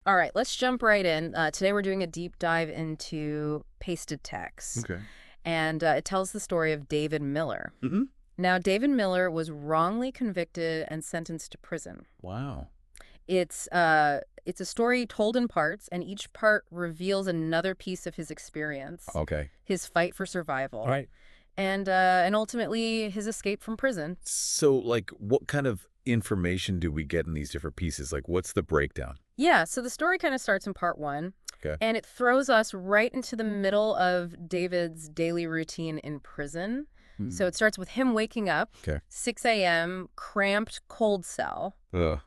All right, let's jump right in. Today we're doing a deep dive into Pasted Text, Okay. and it tells the story of David Miller. Hmm. Now, David Miller was wrongly convicted and sentenced to prison. Wow. It's a story told in parts, and each part reveals another piece of his experience, Okay. his fight for survival, All right. and ultimately his escape from prison. So, like, what kind of information do we get in these different pieces? Like, what's the breakdown? Yeah, so the story kind of starts in part one, Okay. and it throws us right into the middle of David's daily routine in prison. Hmm. So it starts with him waking up, Okay. 6 a.m., cramped cold cell, Ugh.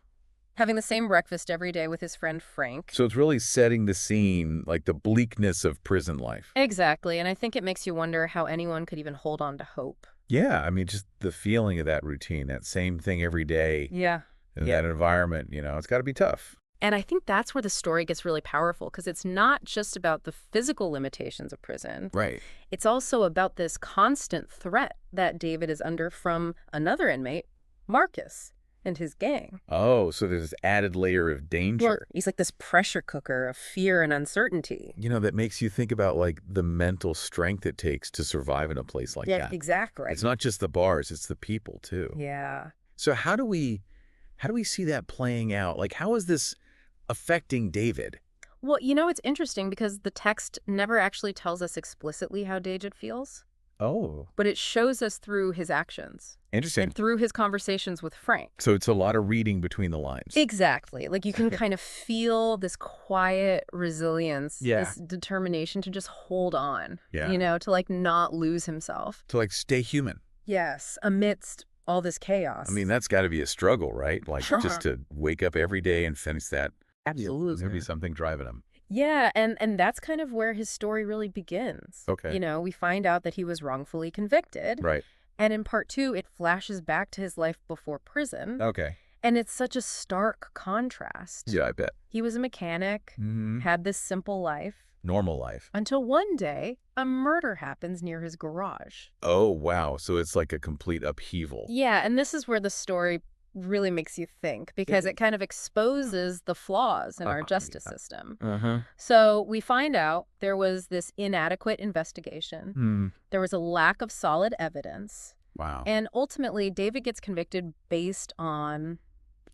having the same breakfast every day with his friend Frank. So it's really setting the scene, like the bleakness of prison life. Exactly, and I think it makes you wonder how anyone could even hold on to hope. Yeah. I mean, just the feeling of that routine, that same thing every day Yeah. in Yeah. that environment, it's got to be tough. And I think that's where the story gets really powerful, because it's not just about the physical limitations of prison. Right. It's also about this constant threat that David is under from another inmate, Marcus, and his gang. Oh, so there's this added layer of danger. He's like this pressure cooker of fear and uncertainty. That makes you think about, like, the mental strength it takes to survive in a place like that. Exactly. It's not just the bars, it's the people, too. Yeah. So how do we see that playing out? Like, how is this affecting David? Well, it's interesting because the text never actually tells us explicitly how David feels, Oh, but it shows us through his actions interesting. and through his conversations with Frank. So it's a lot of reading between the lines. Exactly. Like you can kind of feel this quiet resilience, Yeah. this determination to just hold on, Yeah. to like not lose himself. To, like, stay human. Yes, amidst all this chaos. I mean, that's got to be a struggle, right? Like, Sure. just to wake up every day and finish that. Absolutely. There'd be something driving him. Yeah, and that's kind of where his story really begins. Okay. We find out that he was wrongfully convicted. Right. And in part two, it flashes back to his life before prison. Okay. And it's such a stark contrast. Yeah, I bet. He was a mechanic, Mm-hmm. had this simple life, Normal life. until one day, a murder happens near his garage. Oh, wow. So it's like a complete upheaval. Yeah, and this is where the story really makes you think, because it kind of exposes the flaws in our justice system. Uh-huh. So we find out there was this inadequate investigation. Hmm. There was a lack of solid evidence. Wow. And ultimately, David gets convicted based on,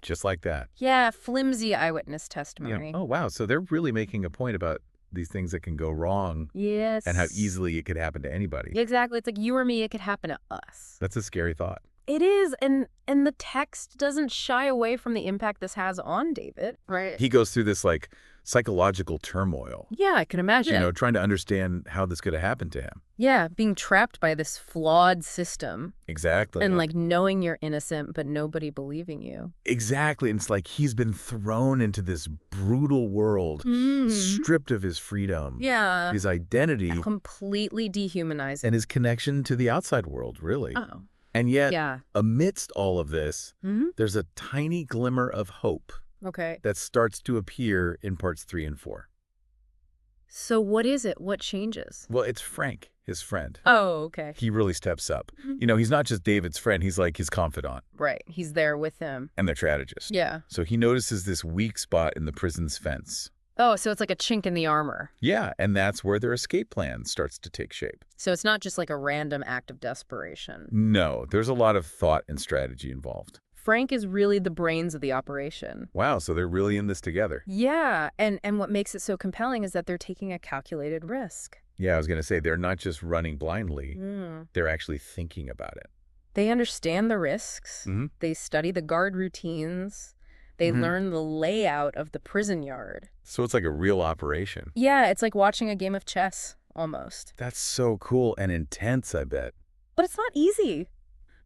Just like that. flimsy eyewitness testimony. Oh, wow. So they're really making a point about these things that can go wrong Yes. and how easily it could happen to anybody. Exactly. It's like you or me, it could happen to us. That's a scary thought. It is, and the text doesn't shy away from the impact this has on David. Right. He goes through this, like, psychological turmoil, Yeah, I can imagine. trying to understand how this could have happened to him. Yeah, being trapped by this flawed system Exactly. and like knowing you're innocent but nobody believing you. Exactly. And it's like he's been thrown into this brutal world, stripped of his freedom, Yeah. his identity, Completely dehumanizing. and his connection to the outside world, really. Oh. And yet, Yeah. amidst all of this, Mm-hmm. there's a tiny glimmer of hope Okay. that starts to appear in parts 3 and 4. So what is it? What changes? Well, it's Frank, his friend. Oh, okay. He really steps up. He's not just David's friend. He's like his confidant Right. He's there with him. and their strategist. Yeah. So he notices this weak spot in the prison's fence. Oh, so it's like a chink in the armor. Yeah, and that's where their escape plan starts to take shape. So it's not just like a random act of desperation. No, there's a lot of thought and strategy involved. Frank is really the brains of the operation. Wow, so they're really in this together. Yeah, and what makes it so compelling is that they're taking a calculated risk. Yeah, I was going to say, they're not just running blindly. Mm. They're actually thinking about it. They understand the risks. Mhm. They study the guard routines. They Mhm. learn the layout of the prison yard. So it's like a real operation. Yeah, it's like watching a game of chess, almost. That's so cool and intense, I bet. But it's not easy.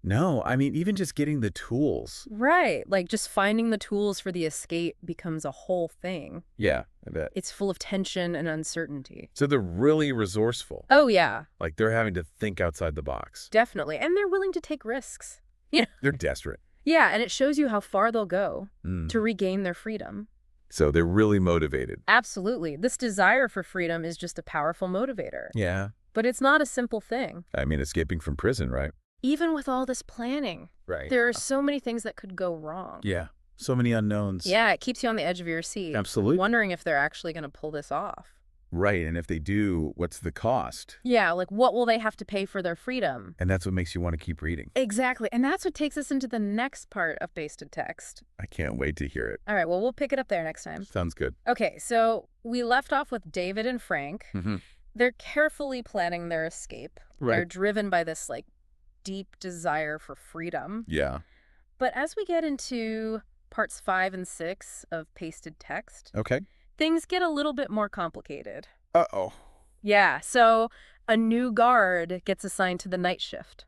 No, I mean, even just getting the tools. Right. Like just finding the tools for the escape becomes a whole thing. Yeah, I bet. It's full of tension and uncertainty. So they're really resourceful. Oh, yeah, Like, they're having to think outside the box. definitely. And they're willing to take risks. They're desperate. Yeah, and it shows you how far they'll go Mm. to regain their freedom. So they're really motivated. Absolutely. This desire for freedom is just a powerful motivator. Yeah. But it's not a simple thing. I mean, escaping from prison, right? Even with all this planning, Right. there are so many things that could go wrong. Yeah. So many unknowns. Yeah, it keeps you on the edge of your seat. Absolutely. Wondering if they're actually going to pull this off. Right, and if they do, what's the cost? Yeah, like what will they have to pay for their freedom? And that's what makes you want to keep reading. Exactly. And that's what takes us into the next part of Pasted Text. I can't wait to hear it. All right, well, we'll pick it up there next time. Sounds good. Okay, so we left off with David and Frank. Mm-hmm. They're carefully planning their escape. They're Right. driven by this, like, deep desire for freedom. Yeah. But as we get into parts 5 and 6 of Pasted Text, Okay. things get a little bit more complicated. Uh-oh. Yeah, so a new guard gets assigned to the night shift.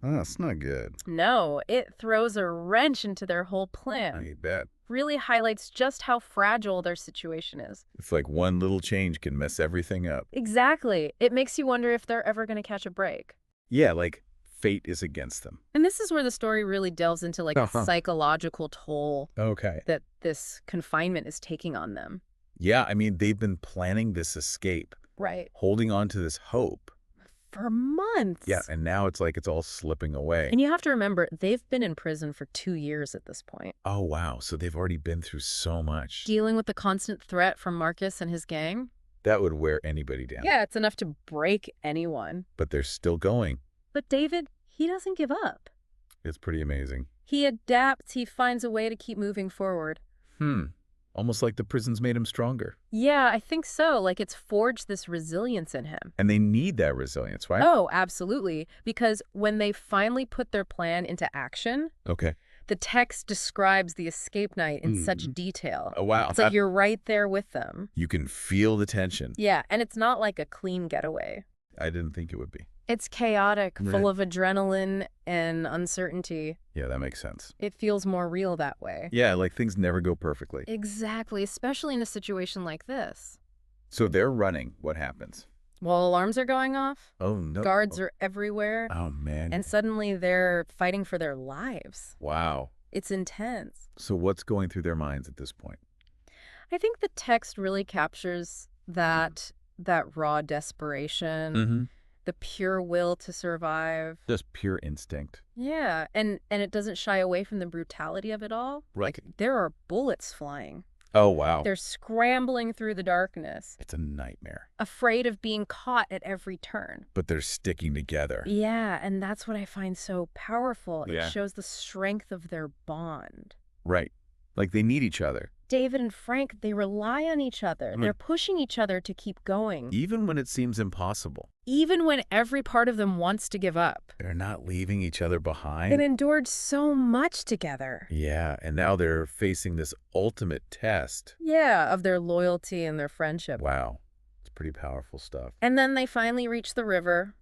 Oh, that's not good. No, it throws a wrench into their whole plan. I bet. Really highlights just how fragile their situation is. It's like one little change can mess everything up. Exactly. It makes you wonder if they're ever going to catch a break. Yeah, like fate is against them. And this is where the story really delves into like the psychological toll Okay. that this confinement is taking on them. Yeah, I mean, they've been planning this escape, Right. holding on to this hope. For months. Yeah, and now it's like it's all slipping away. And you have to remember, they've been in prison for 2 years at this point. Oh, wow. So they've already been through so much. Dealing with the constant threat from Marcus and his gang. That would wear anybody down. Yeah, it's enough to break anyone. But they're still going. But David, he doesn't give up. It's pretty amazing. He adapts, he finds a way to keep moving forward. Almost like the prison's made him stronger. Yeah, I think so. Like it's forged this resilience in him. And they need that resilience, right? Oh, absolutely. Because when they finally put their plan into action, Okay. the text describes the escape night in such detail. Oh, wow. It's like you're right there with them. You can feel the tension. Yeah, and it's not like a clean getaway. I didn't think it would be. It's chaotic, Right. full of adrenaline and uncertainty. Yeah, that makes sense. It feels more real that way. Yeah, like things never go perfectly. Exactly, especially in a situation like this. So they're running. What happens? Well, alarms are going off, Oh, no. guards are everywhere, Oh, man. and suddenly they're fighting for their lives. Wow. It's intense. So what's going through their minds at this point? I think the text really captures that raw desperation, the pure will to survive. Just pure instinct. Yeah, and it doesn't shy away from the brutality of it all. Right. Like there are bullets flying. Oh, wow. They're scrambling through the darkness, It's a nightmare. afraid of being caught at every turn. But they're sticking together. Yeah, and that's what I find so powerful. Yeah. It shows the strength of their bond. Right. Like they need each other. David and Frank, they rely on each other. They're pushing each other to keep going, Even when it seems impossible. even when every part of them wants to give up. They're not leaving each other behind. They endured so much together. Yeah, and now they're facing this ultimate test. Yeah, of their loyalty and their friendship. Wow. It's pretty powerful stuff. And then they finally reach the river.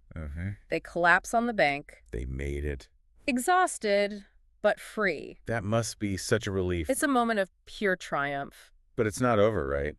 They collapse on the bank, They made it. exhausted, but free. That must be such a relief. It's a moment of pure triumph. But it's not over, right?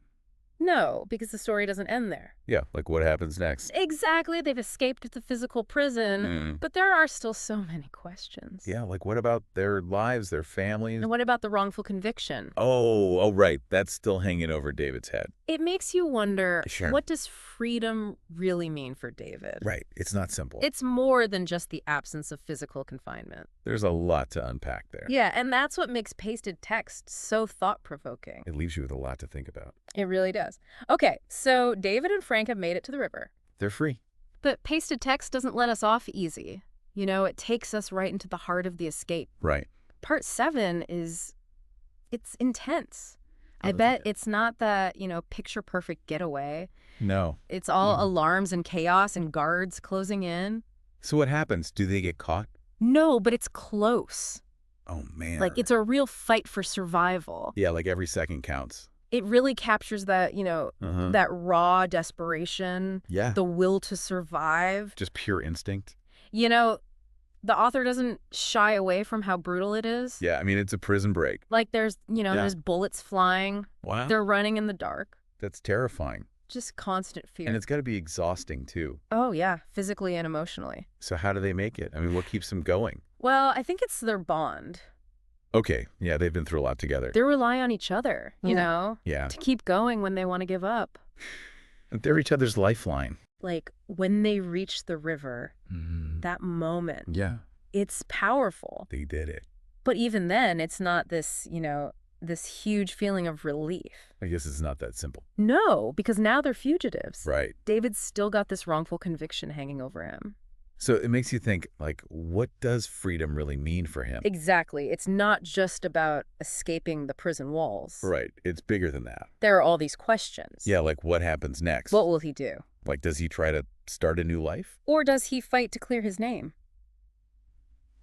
No, because the story doesn't end there. Yeah, like what happens next? Exactly, they've escaped the physical prison, but there are still so many questions. Yeah, like what about their lives, their families? And what about the wrongful conviction? Oh, right. That's still hanging over David's head. It makes you wonder, Sure. what does freedom really mean for David? Right. It's not simple. It's more than just the absence of physical confinement. There's a lot to unpack there. Yeah, and that's what makes Pasted Text so thought-provoking. It leaves you with a lot to think about. It really does. Okay, so David and Frank have made it to the river. They're free. But Pasted Text doesn't let us off easy. You know, it takes us right into the heart of the escape. Right. Part 7 it's intense. I that's bet intense. it's not that, picture-perfect getaway. No. It's all alarms and chaos and guards closing in. So what happens? Do they get caught? No, but it's close. Oh, man. Like, it's a real fight for survival. Yeah, like every second counts. It really captures that, that raw desperation, Yeah. the will to survive. Just pure instinct. The author doesn't shy away from how brutal it is. Yeah, I mean, it's a prison break. Like there's bullets flying. Wow. They're running in the dark. That's terrifying. Just constant fear. And it's got to be exhausting, too. Oh, yeah, physically and emotionally. So how do they make it? I mean, what keeps them going? Well, I think it's their bond. Okay. Yeah, they've been through a lot together. They rely on each other, Yeah. to keep going when they want to give up. They're each other's lifeline. Like, when they reach the river, that moment, Yeah. it's powerful. They did it. But even then, it's not this, this huge feeling of relief. I guess it's not that simple. No, because now they're fugitives. Right. David's still got this wrongful conviction hanging over him. So it makes you think, like, what does freedom really mean for him? Exactly. It's not just about escaping the prison walls. Right. It's bigger than that. There are all these questions. Yeah, like what happens next? What will he do? Like, does he try to start a new life? Or does he fight to clear his name?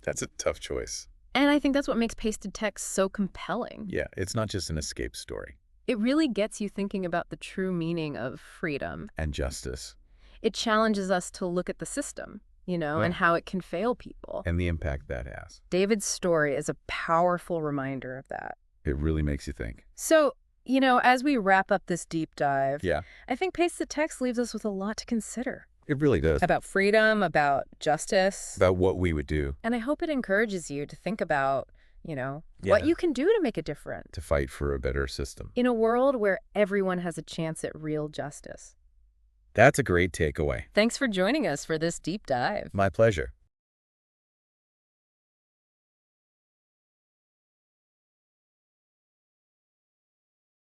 That's a tough choice. And I think that's what makes Pasted Text so compelling. Yeah, it's not just an escape story. It really gets you thinking about the true meaning of freedom. And justice. It challenges us to look at the system, and how it can fail people. And the impact that has. David's story is a powerful reminder of that. It really makes you think. So, as we wrap up this deep dive, Yeah. I think Pasted Text leaves us with a lot to consider. It really does. About freedom, about justice. About what we would do. And I hope it encourages you to think about, what you can do to make a difference. To fight for a better system. In a world where everyone has a chance at real justice. That's a great takeaway. Thanks for joining us for this deep dive. My pleasure.